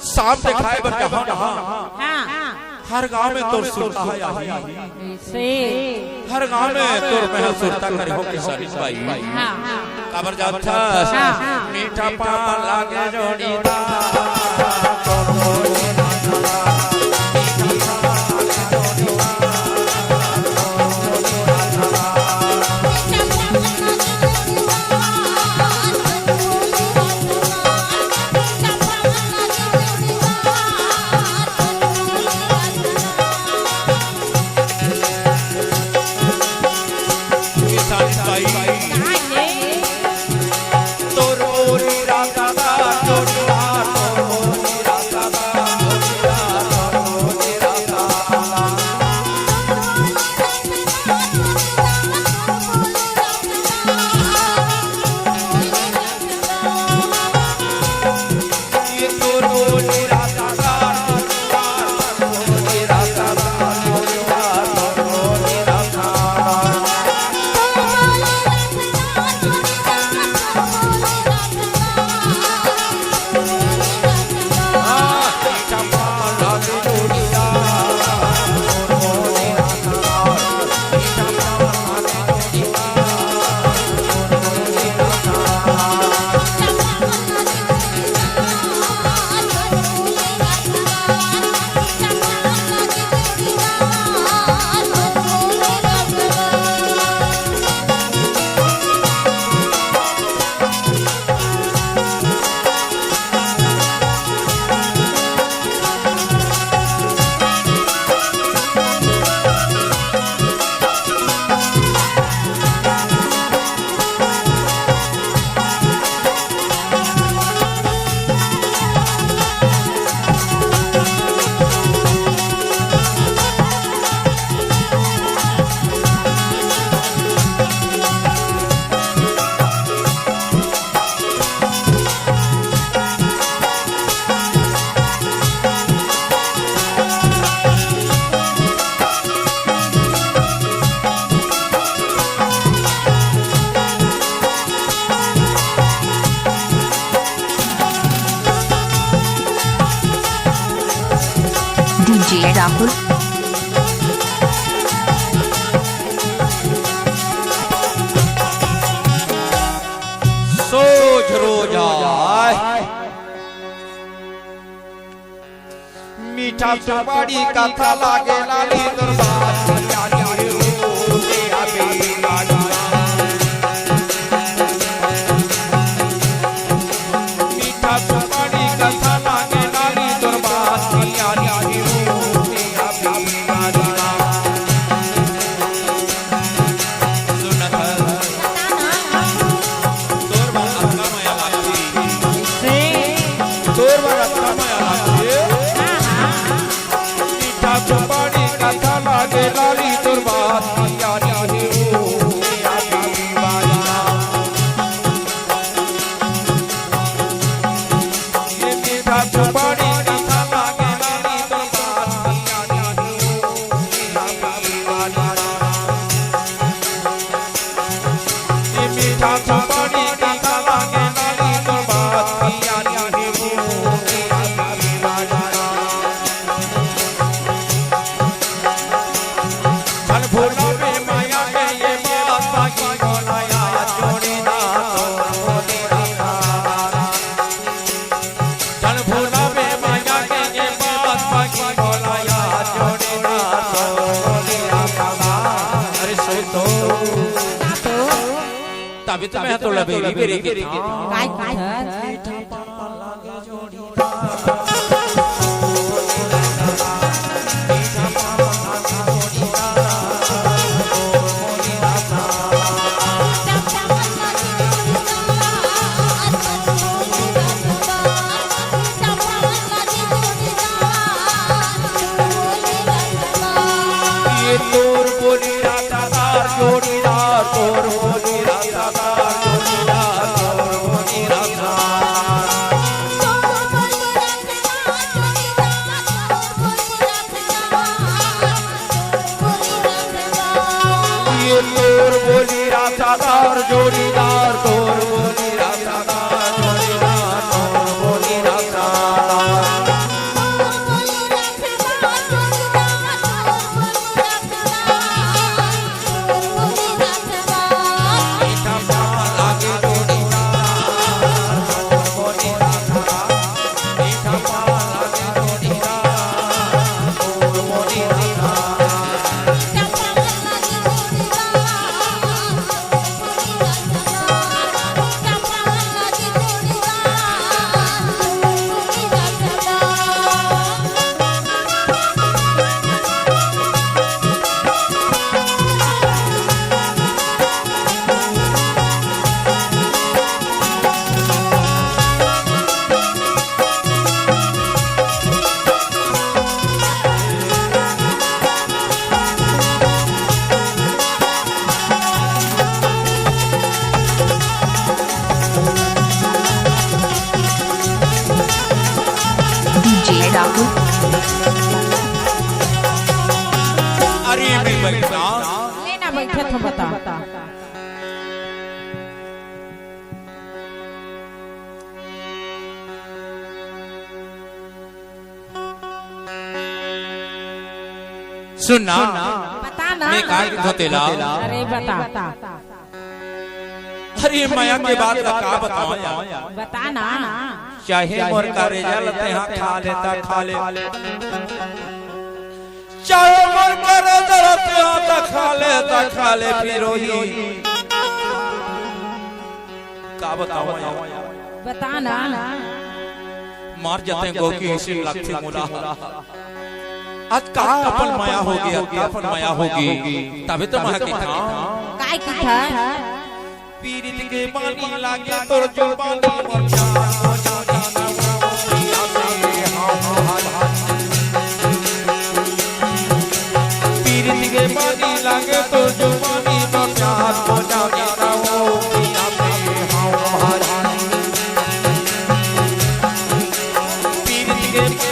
शाम दिखाए बन हर गांव में तोर सुरता है हर गांव में तोर में सुरता करे हो किसानी भाई काबर जाता मीठा पान लागे जोड़ीदार डीजे राहुल सोच रोजाय मीठा सुपारी कथा लागे लाली दरबार मीठा सुपारी कथा लागे लाली दरबार तभी तो मैं तो लबेरी बेरी के काय ये तोर बोली रातादार जोड़ीदार तोर बोली रातादार जोड़ीदार तोर बोली रातादार डाकू अरे मैं बैठना लेना बैठे तो बता सुनना बता ना मैं काय धोतेला अरे बता अरे माया के बात का बताओ यार बता ना चाहे मोर का रिजल्ट यहाँ खा लेता खा ले चाहे मोर का रिजल्ट यहाँ खा ले फिर ही का बताओ यार बता ना मार जाते गो की इसी लगती मुला आज का अपन माया होगी अपन माया होगी तभी तो माया की था काय की था पीरित के पानी लागे तोर जुबानी मोचा पीरित के पानी लागे तोर जुबानी मोचा हो जाने ना हो पिया पे हां हां पीरित के